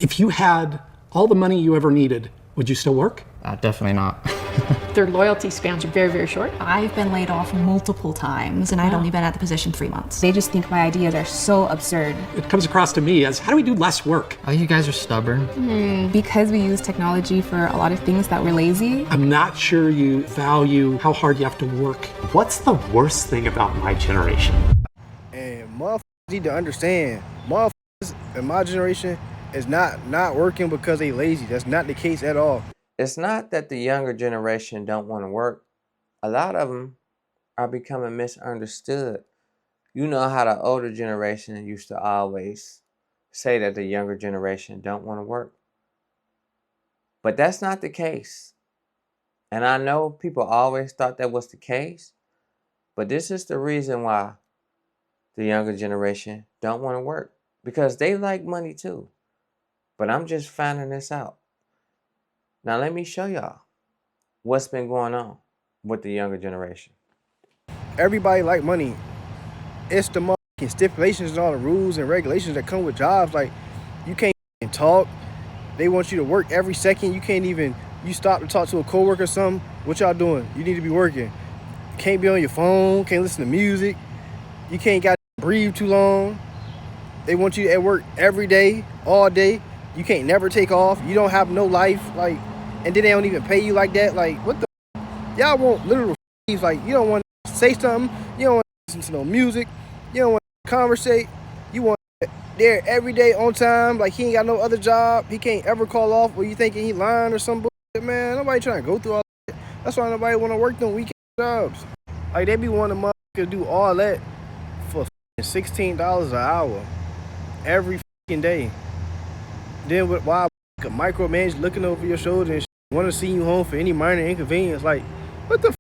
If you had all the money you ever needed, would you still work? Definitely not. Their loyalty spans are very, very short. I've been laid off multiple times, and I'd only been at the position 3 months. They just think my ideas are so absurd. It comes across to me as, how do we do less work? Oh, you guys are stubborn. Because we use technology for a lot of things that we're lazy. I'm not sure you value how hard you have to work. What's the worst thing about my generation? And motherfuckers need to understand, motherfuckers in my generation is not working because they lazy. That's not the case at all. It's not that the younger generation don't want to work. A lot of them are becoming misunderstood. You know how the older generation used to always say that the younger generation don't want to work. But that's not the case. And I know people always thought that was the case, but this is the reason why the younger generation don't want to work. Because they like money too. But I'm just finding this out. Now let me show y'all what's been going on with the younger generation. Everybody like money. It's the motherfucking stipulations and all the rules and regulations that come with jobs. Like, you can't talk. They want you to work every second. You can't even, you stop to talk to a coworker or something. What y'all doing? You need to be working. You can't be on your phone. Can't listen to music. You can't got breathe too long. They want you at work every day, all day. You can't never take off. You don't have no life. Like, and then they don't even pay you like that. Like, what the? Y'all want literal like, you don't want to say something. You don't want to listen to no music. You don't want to conversate. You want there every day on time. Like, he ain't got no other job. He can't ever call off. Or you thinking he lying or some bullshit, man? Nobody trying to go through all that. That's why nobody want to work them weekend jobs. Like, they be wanting motherfuckers to do all that for $16 an hour every fucking day. Then why a micromanage looking over your shoulder and want to see you home for any minor inconvenience? Like, what the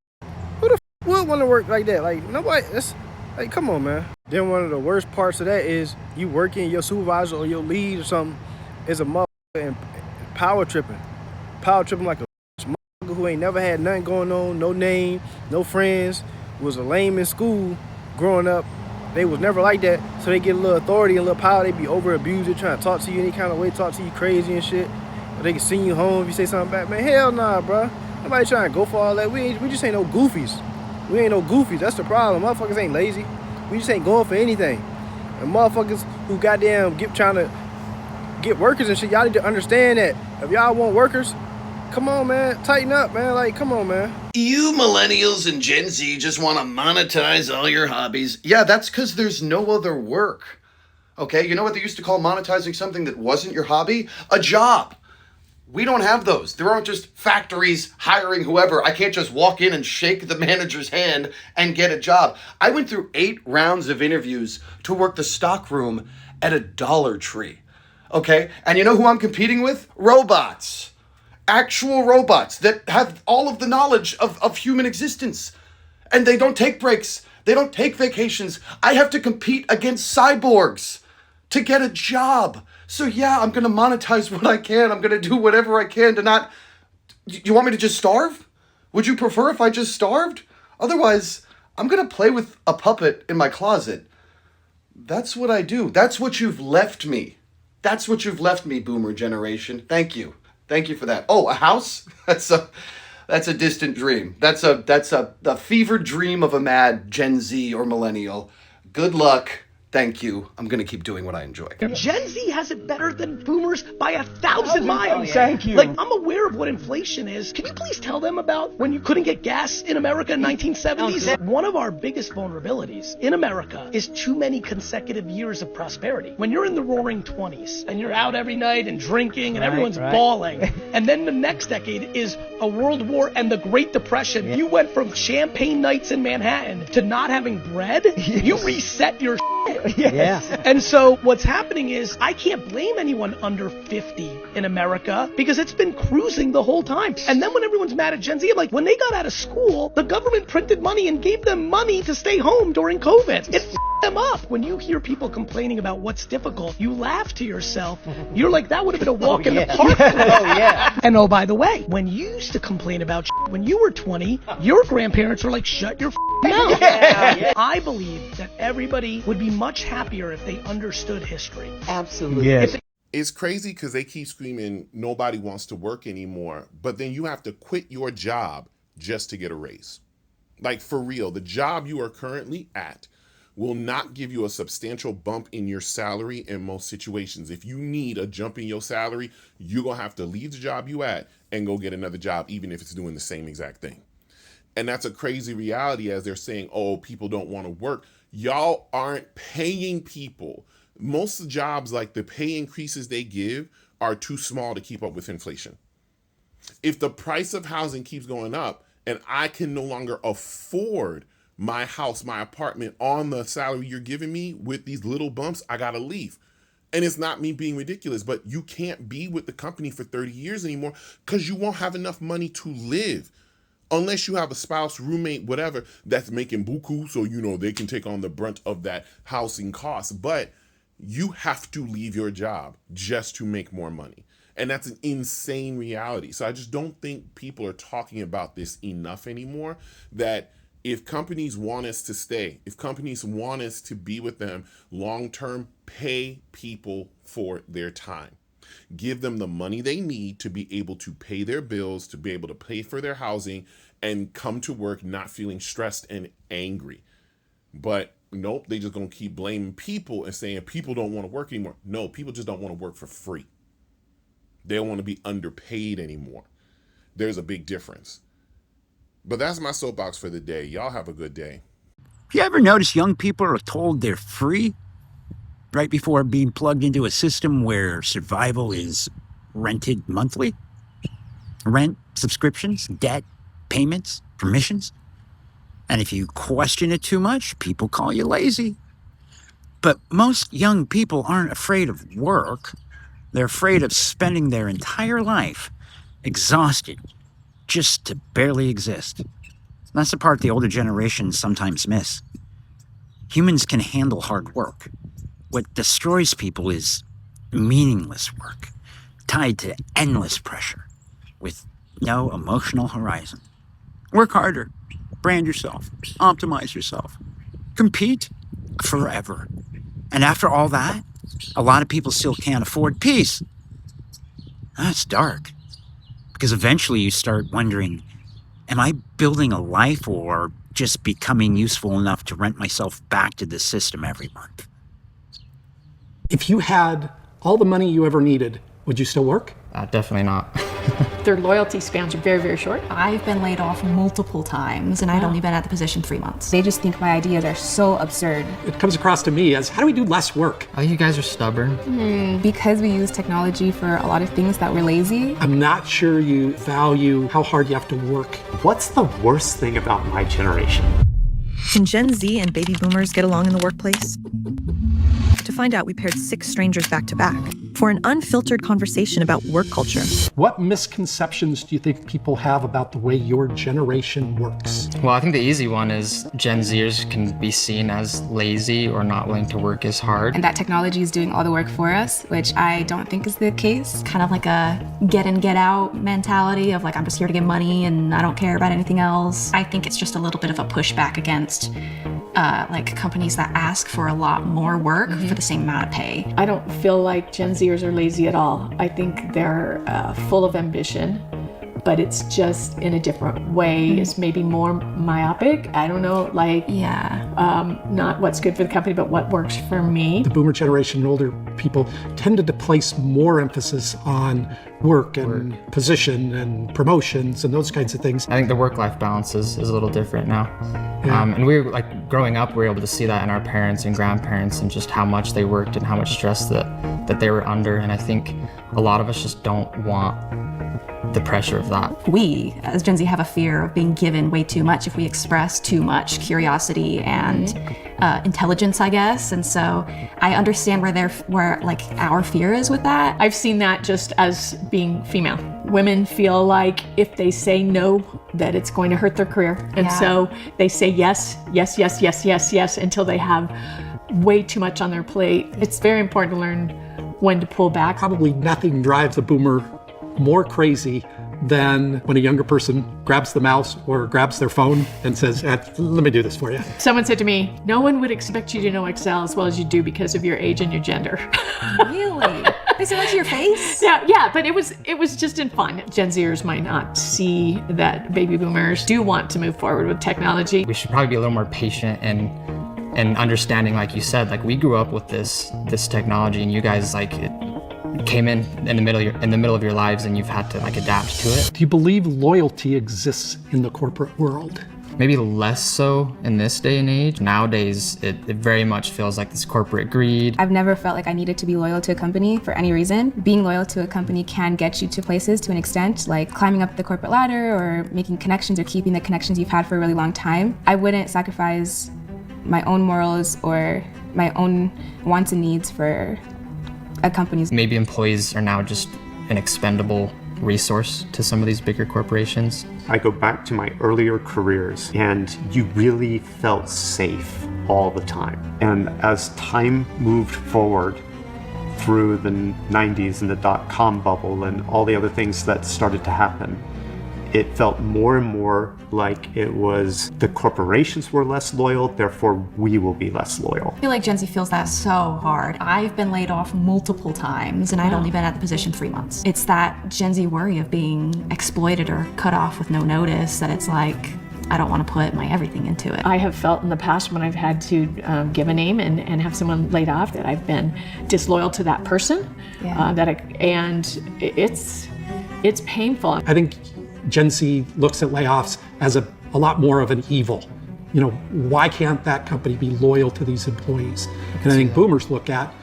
who the would want to work like that? Like, nobody. That's like, come on, man. Then one of the worst parts of that is you working, your supervisor or your lead or something is a motherfucker and power tripping like a motherfucker who ain't never had nothing going on, no name, no friends, was a lame in school growing up. They was never like that, so they get a little authority and a little power. They be over abused. They trying to talk to you any kind of way, talk to you crazy and shit. Or they can send you home if you say something bad. Man, hell nah, bro. Nobody trying to go for all that. We just ain't no goofies. We ain't no goofies. That's the problem. Motherfuckers ain't lazy. We just ain't going for anything. And motherfuckers who goddamn trying to get workers and shit, y'all need to understand that. If y'all want workers, come on, man. Tighten up, man. Like, come on, man. You millennials and Gen Z just want to monetize all your hobbies. Yeah, that's because there's no other work. Okay, you know what they used to call monetizing something that wasn't your hobby? A job. We don't have those. There aren't just factories hiring whoever. I can't just walk in and shake the manager's hand and get a job. I went through 8 rounds of interviews to work the stock room at a Dollar Tree. Okay, and you know who I'm competing with? Robots. Actual robots that have all of the knowledge of human existence. And they don't take breaks. They don't take vacations. I have to compete against cyborgs to get a job. So yeah, I'm going to monetize what I can. I'm going to do whatever I can to not... You want me to just starve? Would you prefer if I just starved? Otherwise, I'm going to play with a puppet in my closet. That's what I do. That's what you've left me. That's what you've left me, boomer generation. Thank you. Thank you for that. Oh, a house? That's a distant dream. That's a fevered dream of a mad Gen Z or millennial. Good luck. Thank you. I'm going to keep doing what I enjoy. Gen Z has it better than boomers by 1,000 miles. Thank you. Like, I'm aware of what inflation is. Can you please tell them about when you couldn't get gas in America in 1970s? One of our biggest vulnerabilities in America is too many consecutive years of prosperity. When you're in the roaring 20s and you're out every night and drinking and everyone's bawling, and then the next decade is a world war and the Great Depression, you went from champagne nights in Manhattan to not having bread. You reset your shit. Yes. And so what's happening is I can't blame anyone under 50 in America because it's been cruising the whole time. And then when everyone's mad at Gen Z, I'm like, when they got out of school, the government printed money and gave them money to stay home during COVID. It f***ed them up. When you hear people complaining about what's difficult, you laugh to yourself. You're like, that would have been a walk in the park. And oh, by the way, when you used to complain about when you were 20, your grandparents were like, shut your mouth. I believe that everybody would be much happier if they understood history. Absolutely. If they It's crazy because they keep screaming nobody wants to work anymore, but then you have to quit your job just to get a raise. Like, for real, the job you are currently at will not give you a substantial bump in your salary in most situations. If you need a jump in your salary, you're going to have to leave the job you at and go get another job, even if it's doing the same exact thing. And that's a crazy reality, as they're saying, oh, people don't want to work. Y'all aren't paying people. Most of the jobs, like the pay increases they give, are too small to keep up with inflation. If the price of housing keeps going up and I can no longer afford my house, my apartment on the salary you're giving me with these little bumps, I gotta leave. And it's not me being ridiculous, but you can't be with the company for 30 years anymore because you won't have enough money to live. Unless you have a spouse, roommate, whatever, that's making buku, so they can take on the brunt of that housing cost. But you have to leave your job just to make more money. And that's an insane reality. So I just don't think people are talking about this enough anymore, that if companies want us to stay, if companies want us to be with them long-term, pay people for their time. Give them the money they need to be able to pay their bills, to be able to pay for their housing, and come to work not feeling stressed and angry. But nope, they just gonna keep blaming people and saying people don't want to work anymore. No, people just don't want to work for free. They don't want to be underpaid anymore. There's a big difference. But that's my soapbox for the day. Y'all have a good day. You ever notice young people are told they're free right before being plugged into a system where survival is rented monthly? Rent, subscriptions, debt, payments, permissions. And if you question it too much, people call you lazy. But most young people aren't afraid of work. They're afraid of spending their entire life exhausted just to barely exist. That's the part the older generations sometimes miss. Humans can handle hard work. What destroys people is meaningless work, tied to endless pressure, with no emotional horizon. Work harder, brand yourself, optimize yourself, compete forever. And after all that, a lot of people still can't afford peace. That's dark. Because eventually you start wondering, am I building a life or just becoming useful enough to rent myself back to the system every month? If you had all the money you ever needed, would you still work? Definitely not. Their loyalty spans are very, very short. I've been laid off multiple times, and I'd only been at the position 3 months. They just think my ideas are so absurd. It comes across to me as, how do we do less work? Oh, you guys are stubborn. Because we use technology for a lot of things that we're lazy. I'm not sure you value how hard you have to work. What's the worst thing about my generation? Can Gen Z and baby boomers get along in the workplace? To find out, we paired 6 strangers back to back for an unfiltered conversation about work culture. What misconceptions do you think people have about the way your generation works? Well, I think the easy one is Gen Zers can be seen as lazy or not willing to work as hard. And that technology is doing all the work for us, which I don't think is the case. Kind of like a get in, get out mentality of like, I'm just here to get money and I don't care about anything else. I think it's just a little bit of a pushback against like companies that ask for a lot more work for the same amount of pay. I don't feel like Gen Zers are lazy at all. I think they're full of ambition, but it's just in a different way. It's maybe more myopic. I don't know, like, not what's good for the company, but what works for me. The boomer generation and older people tended to place more emphasis on work and position and promotions and those kinds of things. I think the work-life balance is a little different now. And we were like growing up, we were able to see that in our parents and grandparents and just how much they worked and how much stress that they were under. And I think a lot of us just don't want the pressure of that. We, as Gen Z, have a fear of being given way too much if we express too much curiosity and intelligence, I guess. And so I understand where like our fear is with that. I've seen that just as being female. Women feel like if they say no, that it's going to hurt their career. And so they say yes, yes, yes, yes, yes, yes, until they have way too much on their plate. It's very important to learn when to pull back. Probably nothing drives a boomer more crazy than when a younger person grabs the mouse or grabs their phone and says, let me do this for you. Someone said to me, no one would expect you to know Excel as well as you do because of your age and your gender. Really? They said that to your face? Yeah, but it was just in fun. Gen Zers might not see that baby boomers do want to move forward with technology. We should probably be a little more patient and understanding, like you said, like we grew up with this technology, and you guys like it came in the middle of your lives, and you've had to like adapt to it. Do you believe loyalty exists in the corporate world? Maybe less so in this day and age. Nowadays, it very much feels like this corporate greed. I've never felt like I needed to be loyal to a company for any reason. Being loyal to a company can get you to places to an extent, like climbing up the corporate ladder or making connections or keeping the connections you've had for a really long time. I wouldn't sacrifice my own morals or my own wants and needs for a company's. Maybe employees are now just an expendable resource to some of these bigger corporations. I go back to my earlier careers, and you really felt safe all the time. And as time moved forward through the 90s and the dot-com bubble and all the other things that started to happen, it felt more and more like it was the corporations were less loyal, therefore we will be less loyal. I feel like Gen Z feels that so hard. I've been laid off multiple times and I'd only been at the position 3 months. It's that Gen Z worry of being exploited or cut off with no notice that it's like, I don't want to put my everything into it. I have felt in the past when I've had to give a name and have someone laid off that I've been disloyal to that person. Yeah. And it's painful. I think Gen Z looks at layoffs as a lot more of an evil. You know, why can't that company be loyal to these employees? And I think boomers look at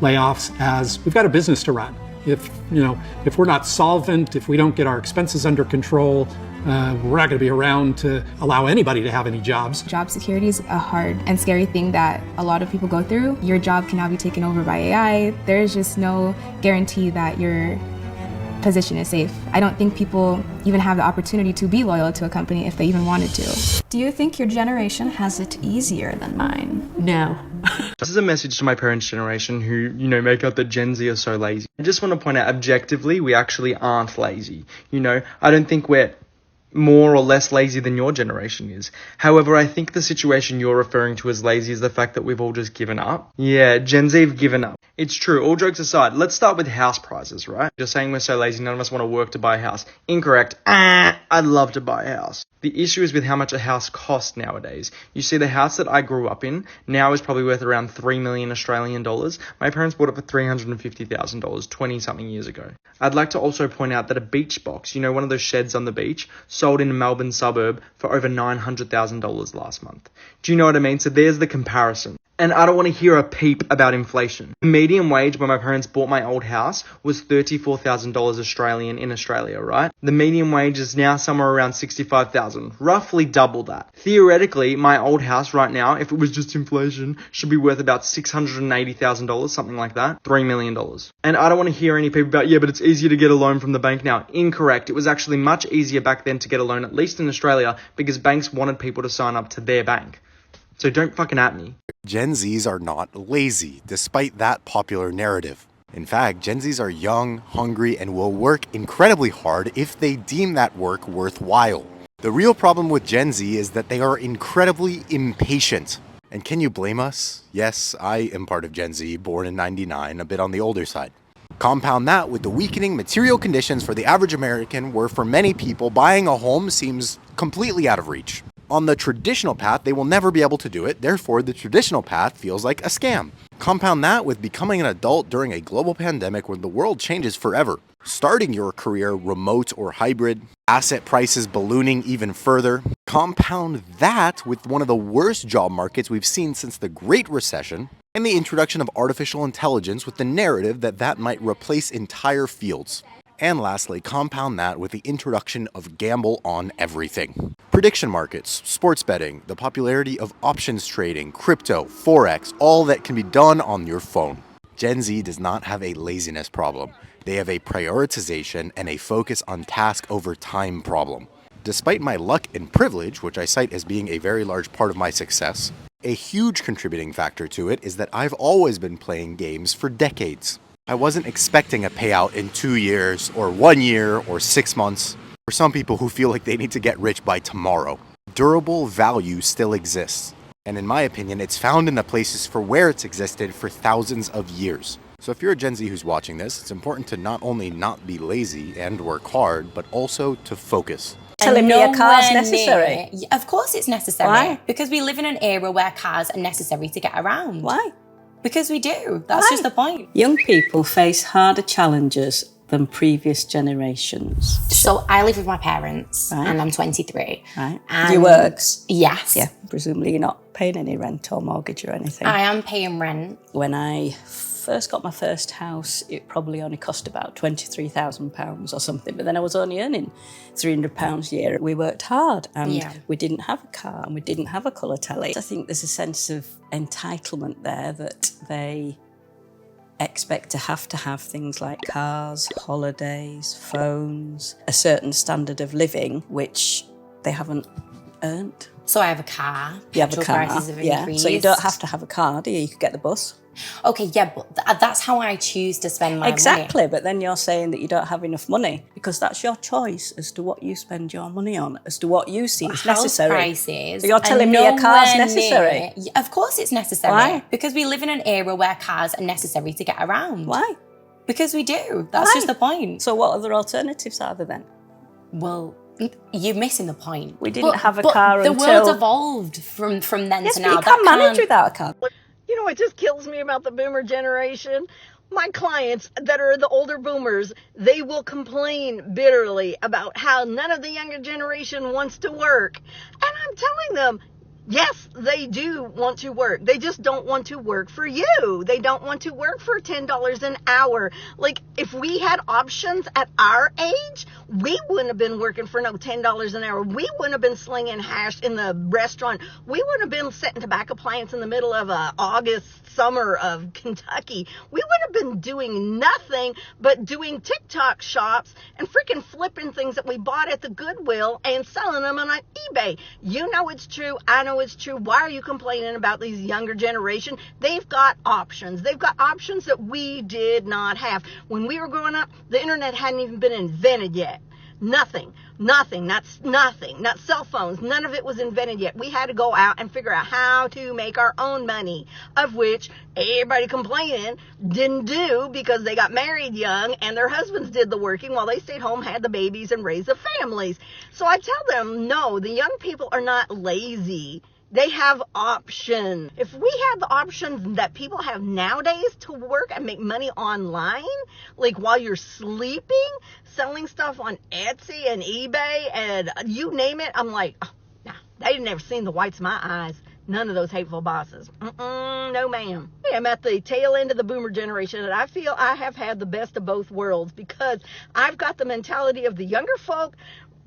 layoffs as we've got a business to run. If we're not solvent, if we don't get our expenses under control, we're not going to be around to allow anybody to have any jobs. Job security is a hard and scary thing that a lot of people go through. Your job can now be taken over by AI. There's just no guarantee that your position is safe. I don't think people even have the opportunity to be loyal to a company if they even wanted to. Do you think your generation has it easier than mine? No. This is a message to my parents' generation who, make out that Gen Z are so lazy. I just want to point out objectively, we actually aren't lazy. I don't think we're more or less lazy than your generation is. However, I think the situation you're referring to as lazy is the fact that we've all just given up. Yeah, Gen Z have given up. It's true, all jokes aside, let's start with house prices, right? You're saying we're so lazy, none of us want to work to buy a house. Incorrect. I'd love to buy a house. The issue is with how much a house costs nowadays. You see, the house that I grew up in now is probably worth around 3 million Australian dollars. My parents bought it for $350,000 20-something years ago. I'd like to also point out that a beach box, one of those sheds on the beach, sold in a Melbourne suburb for over $900,000 last month. Do you know what I mean? So there's the comparison. And I don't want to hear a peep about inflation. The median wage when my parents bought my old house was $34,000 Australian in Australia, right? The median wage is now somewhere around $65,000, roughly double that. Theoretically, my old house right now, if it was just inflation, should be worth about $680,000, something like that, $3 million. And I don't want to hear any peep about, but it's easier to get a loan from the bank now. Incorrect. It was actually much easier back then to get a loan, at least in Australia, because banks wanted people to sign up to their bank. So don't fucking at me. Gen Zs are not lazy, despite that popular narrative. In fact, Gen Zs are young, hungry, and will work incredibly hard if they deem that work worthwhile. The real problem with Gen Z is that they are incredibly impatient. And can you blame us? Yes, I am part of Gen Z, born in '99, a bit on the older side. Compound that with the weakening material conditions for the average American, where for many people, buying a home seems completely out of reach. On the traditional path, they will never be able to do it, therefore the traditional path feels like a scam. Compound that with becoming an adult during a global pandemic where the world changes forever. Starting your career remote or hybrid, asset prices ballooning even further. Compound that with one of the worst job markets we've seen since the Great Recession, and the introduction of artificial intelligence with the narrative that that might replace entire fields. And lastly, compound that with the introduction of gamble on everything. Prediction markets, sports betting, the popularity of options trading, crypto, forex, all that can be done on your phone. Gen Z does not have a laziness problem. They have a prioritization and a focus on task over time problem. Despite my luck and privilege, which I cite as being a very large part of my success, a huge contributing factor to it is that I've always been playing games for decades. I wasn't expecting a payout in 2 years, or 1 year, or 6 months. For some people who feel like they need to get rich by tomorrow, durable value still exists. And in my opinion, it's found in the places for where it's existed for thousands of years. So if you're a Gen Z who's watching this, it's important to not only not be lazy and work hard, but also to focus. Telling me a car's necessary? Of course it's necessary. Why? Because we live in an era where cars are necessary to get around. Why? Because we do. That's just the point. Young people face harder challenges than previous generations. So I live with my parents, Right. and I'm 23. Right. And You works? Yes. Yeah. Presumably you're not paying any rent or mortgage or anything. I am paying rent. When I first got my first house, it probably only cost about £23,000 or something, but then I was only earning £300 a year. We worked hard and we didn't have a car and we didn't have a colour telly. I think there's a sense of entitlement there that they expect to have things like cars, holidays, phones, a certain standard of living, which they haven't earned. So I have a car. You have a Petrol car, prices have yeah. increased. So you don't have to have a car, do you? You could get the bus. Okay, yeah, but that's how I choose to spend my money. Exactly, but then you're saying that you don't have enough money because that's your choice as to what you spend your money on, as to what you see is necessary. Prices So you're telling me a car's necessary? Of course it's necessary. Why? Because we live in an era where cars are necessary to get around. Why? Because we do. That's Why? just the point. So what other alternatives are there then? Well, you're missing the point. We didn't have a car the until... world's evolved from then Yes, to but now. you can't manage without a car. You know what just kills me about the boomer generation? My clients that are the older boomers, they will complain bitterly about how none of the younger generation wants to work. And I'm telling them, yes, they do want to work. They just don't want to work for you. They don't want to work for $10 an hour. Like, if we had options at our age, we wouldn't have been working for no $10 an hour. We wouldn't have been slinging hash in the restaurant. We wouldn't have been setting tobacco plants in the middle of August summer of Kentucky. We would have been doing nothing but doing TikTok shops and freaking flipping things that we bought at the Goodwill and selling them on eBay. You know it's true. I know it's true. Why are you complaining about these younger generation? They've got options. They've got options that we did not have. When we were growing up, the internet hadn't even been invented yet. Nothing. That's nothing. Not cell phones. None of it was invented yet. We had to go out and figure out how to make our own money, of which everybody complaining didn't do because they got married young and their husbands did the working while they stayed home, had the babies, and raised the families. So I tell them, no, the young people are not lazy. They have options. If we had the options that people have nowadays to work and make money online, like while you're sleeping, selling stuff on Etsy and eBay and you name it, I'm like, oh, nah, they've never seen the whites of my eyes. None of those hateful bosses. No, ma'am. I'm at the tail end of the boomer generation, and I feel I have had the best of both worlds because I've got the mentality of the younger folk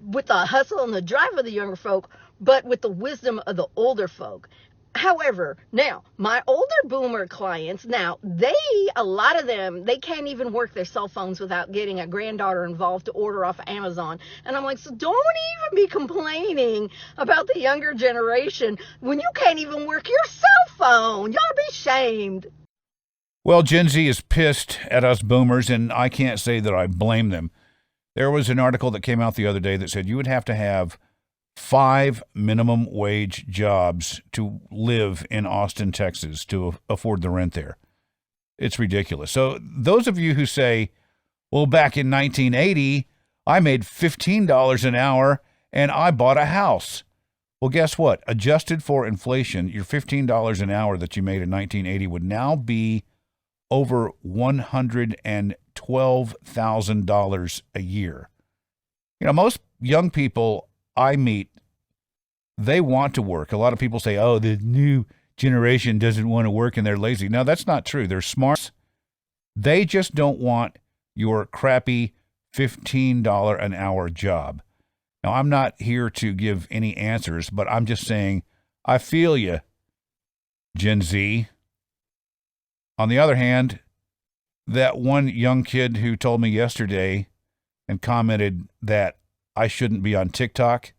with the hustle and the drive of the younger folk, but with the wisdom of the older folk. However, now, my older boomer clients, a lot of them, they can't even work their cell phones without getting a granddaughter involved to order off of Amazon. And I'm like, so don't even be complaining about the younger generation when you can't even work your cell phone. Y'all be shamed. Well, Gen Z is pissed at us boomers, and I can't say that I blame them. There was an article that came out the other day that said you would have to have 5 minimum wage jobs to live in Austin, Texas, to afford the rent there. It's ridiculous. So those of you who say, well, back in 1980, I made $15 an hour and I bought a house. Well, guess what? Adjusted for inflation, your $15 an hour that you made in 1980 would now be over $112,000 a year. You know, most young people I meet, they want to work. A lot of people say, oh, the new generation doesn't want to work and they're lazy. No, that's not true. They're smart. They just don't want your crappy $15 an hour job. Now, I'm not here to give any answers, but I'm just saying, I feel you, Gen Z. On the other hand, that one young kid who told me yesterday and commented that I shouldn't be on TikTok,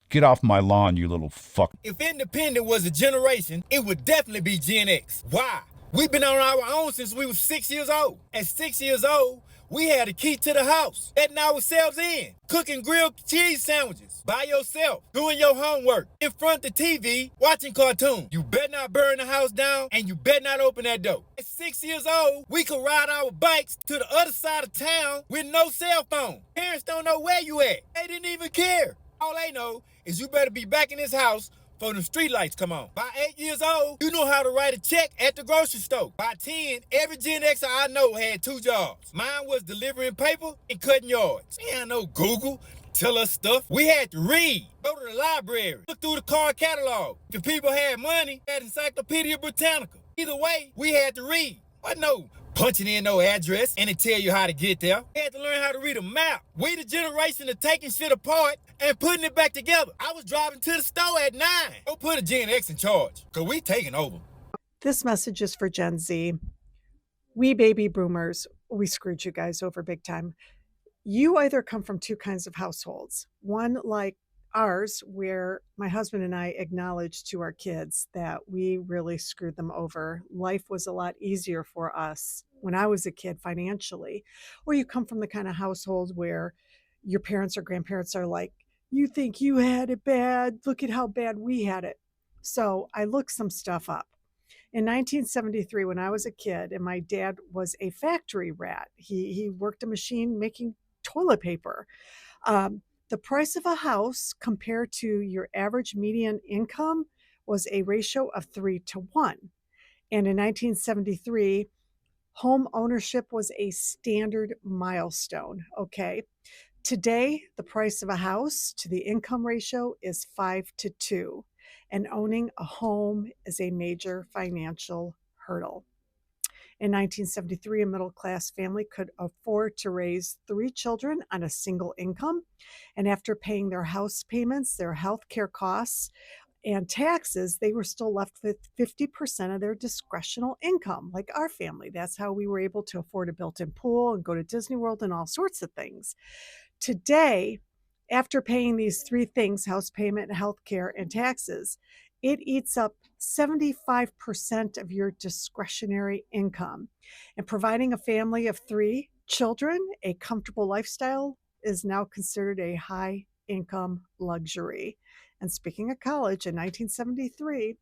get off my lawn, you little fuck. If independent was a generation, it would definitely be Gen X. Why? We've been on our own since we were 6 years old. At 6 years old, we had a key to the house, letting ourselves in, cooking grilled cheese sandwiches by yourself, doing your homework, in front of the TV, watching cartoons. You better not burn the house down, and you better not open that door. At 6 years old, we could ride our bikes to the other side of town with no cell phone. Parents don't know where you at. They didn't even care. All they know is you better be back in this house before the street lights come on. By 8 years old, you know how to write a check at the grocery store. By 10, every Gen Xer I know had 2 jobs. Mine was delivering paper and cutting yards. We ain't no Google tell us stuff. We had to read, go to the library, look through the card catalog. If people had money, had Encyclopedia Britannica. Either way, we had to read. What no punching in no address and it tell you how to get there. We had to learn how to read a map. We the generation of taking shit apart and putting it back together. I was driving to the store at 9. Don't put a Gen X in charge, because we taking over. This message is for Gen Z. We baby boomers, we screwed you guys over big time. You either come from two kinds of households. One like ours, where my husband and I acknowledged to our kids that we really screwed them over. Life was a lot easier for us when I was a kid financially. Or you come from the kind of household where your parents or grandparents are like, you think you had it bad, look at how bad we had it. So I looked some stuff up. In 1973, when I was a kid, and my dad was a factory rat, he worked a machine making toilet paper. The price of a house compared to your average median income was a ratio of 3 to 1. And in 1973, home ownership was a standard milestone. Okay. Today, the price of a house to the income ratio is 5 to 2. And owning a home is a major financial hurdle. In 1973, a middle-class family could afford to raise 3 children on a single income. And after paying their house payments, their health care costs, and taxes, they were still left with 50% of their discretional income, like our family. That's how we were able to afford a built-in pool and go to Disney World and all sorts of things. Today, after paying these 3 things, house payment, health care, and taxes, it eats up 75% of your discretionary income. And providing a family of 3 children a comfortable lifestyle is now considered a high income luxury. And speaking of college, in 1973,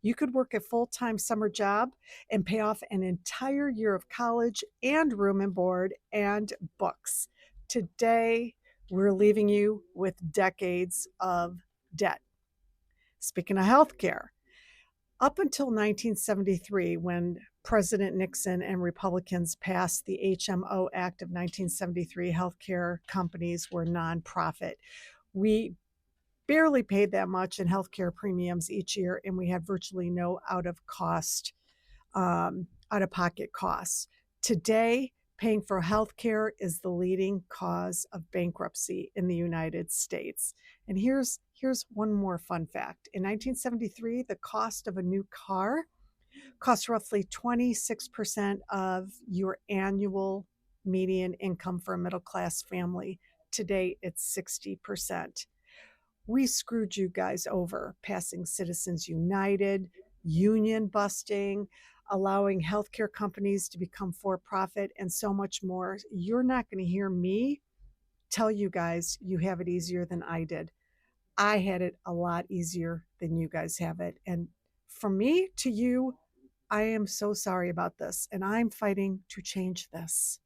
you could work a full-time summer job and pay off an entire year of college and room and board and books. Today, we're leaving you with decades of debt. Speaking of healthcare, up until 1973, when President Nixon and Republicans passed the HMO Act of 1973, healthcare companies were nonprofit. We barely paid that much in healthcare premiums each year, and we had virtually no out-of-pocket costs. Today, paying for healthcare is the leading cause of bankruptcy in the United States. And here's one more fun fact. In 1973, the cost of a new car cost roughly 26% of your annual median income for a middle-class family. Today, it's 60%. We screwed you guys over, passing Citizens United, union busting, allowing healthcare companies to become for-profit, and so much more. You're not going to hear me tell you guys you have it easier than I did. I had it a lot easier than you guys have it. And from me to you, I am so sorry about this, and I'm fighting to change this.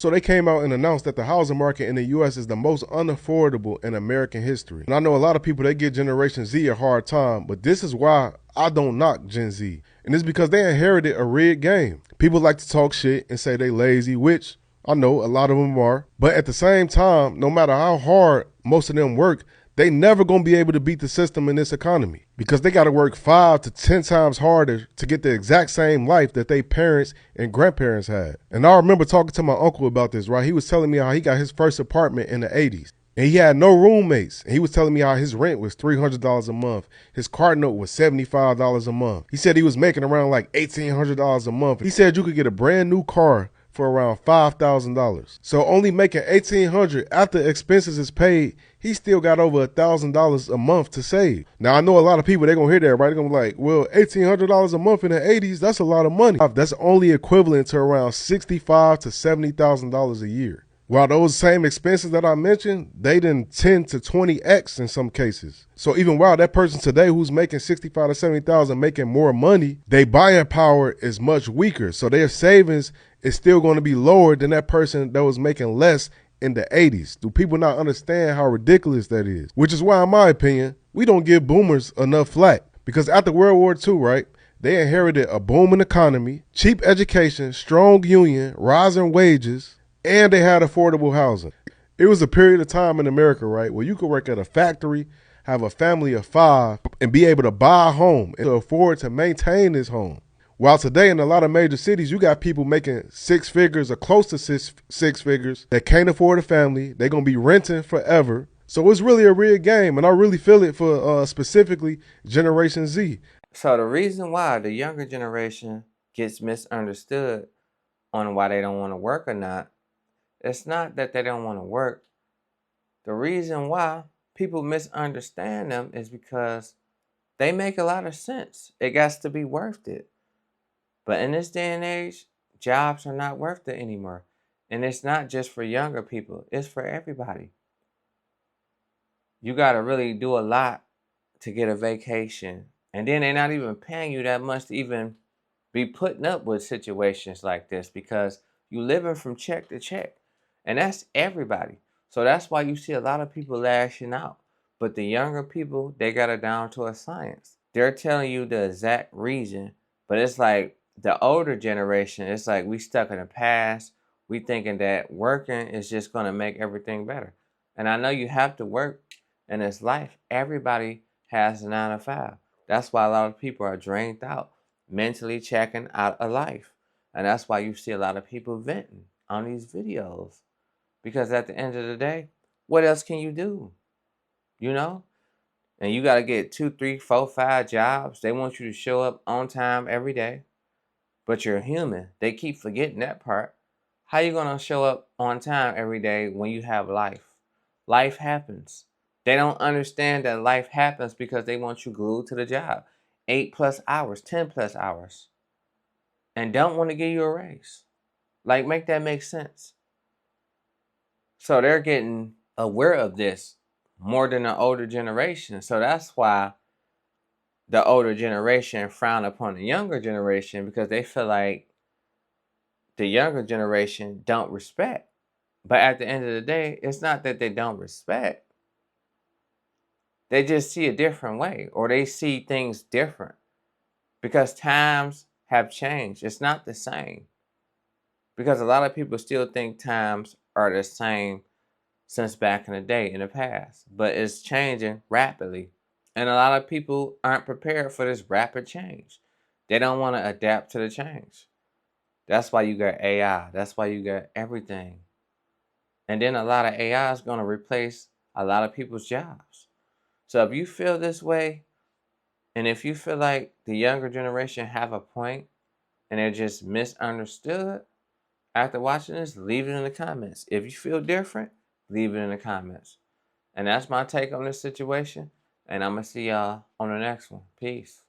So they came out and announced that the housing market in the U.S. is the most unaffordable in American history. And I know a lot of people, they give Generation Z a hard time, but this is why I don't knock Gen Z. And it's because they inherited a rigged game. People like to talk shit and say they lazy, which I know a lot of them are. But at the same time, no matter how hard most of them work, they never gonna be able to beat the system in this economy because they gotta work 5 to 10 times harder to get the exact same life that their parents and grandparents had. And I remember talking to my uncle about this, right? He was telling me how he got his first apartment in the 80s and he had no roommates. And he was telling me how his rent was $300 a month. His car note was $75 a month. He said he was making around like $1,800 a month. He said you could get a brand new car for around $5,000. So only making $1,800 after expenses is paid, he still got over $1,000 a month to save. Now I know a lot of people, they're gonna hear that, right? They're gonna be like, well, $1,800 a month in the 80s, that's a lot of money. That's only equivalent to around $65,000 to $70,000 a year. While those same expenses that I mentioned, they done 10 to 20x in some cases. So even while that person today who's making 65 to 70,000 making more money, their buying power is much weaker. So their savings is still going to be lower than that person that was making less in the 80s. Do people not understand how ridiculous that is? Which is why, in my opinion, we don't give boomers enough flack. Because after World War II, right, they inherited a booming economy, cheap education, strong union, rising wages, and they had affordable housing. It was a period of time in America, right, where you could work at a factory, have a family of 5, and be able to buy a home and to afford to maintain this home. While today in a lot of major cities, you got people making 6 figures or close to six figures that can't afford a family. They're going to be renting forever. So it's really a real game, and I really feel it for specifically Generation Z. So the reason why the younger generation gets misunderstood on why they don't want to work or not, it's not that they don't want to work. The reason why people misunderstand them is because they make a lot of sense. It got to be worth it. But in this day and age, jobs are not worth it anymore. And it's not just for younger people. It's for everybody. You got to really do a lot to get a vacation. And then they're not even paying you that much to even be putting up with situations like this because you living from check to check. And that's everybody. So that's why you see a lot of people lashing out. But the younger people, they got it down to a science. They're telling you the exact reason. But it's like the older generation, it's like we stuck in the past. We thinking that working is just going to make everything better. And I know you have to work in this life. Everybody has a 9 to 5. That's why a lot of people are drained out, mentally checking out of life. And that's why you see a lot of people venting on these videos. Because at the end of the day, what else can you do? You know? And you got to get 2, 3, 4, 5 jobs. They want you to show up on time every day. But you're human. They keep forgetting that part. How you going to show up on time every day when you have life? Life happens. They don't understand that life happens because they want you glued to the job. 8+ hours, 10+ hours. And don't want to give you a raise. Like, make that make sense. So they're getting aware of this more than the older generation. So that's why the older generation frown upon the younger generation because they feel like the younger generation don't respect. But at the end of the day, it's not that they don't respect. They just see a different way or they see things different because times have changed. It's not the same. Because a lot of people still think times are the same since back in the day, in the past. But it's changing rapidly. And a lot of people aren't prepared for this rapid change. They don't want to adapt to the change. That's why you got AI. That's why you got everything. And then a lot of AI is going to replace a lot of people's jobs. So if you feel this way, and if you feel like the younger generation have a point and they're just misunderstood, after watching this, leave it in the comments. If you feel different, leave it in the comments. And that's my take on this situation. And I'm going to see y'all on the next one. Peace.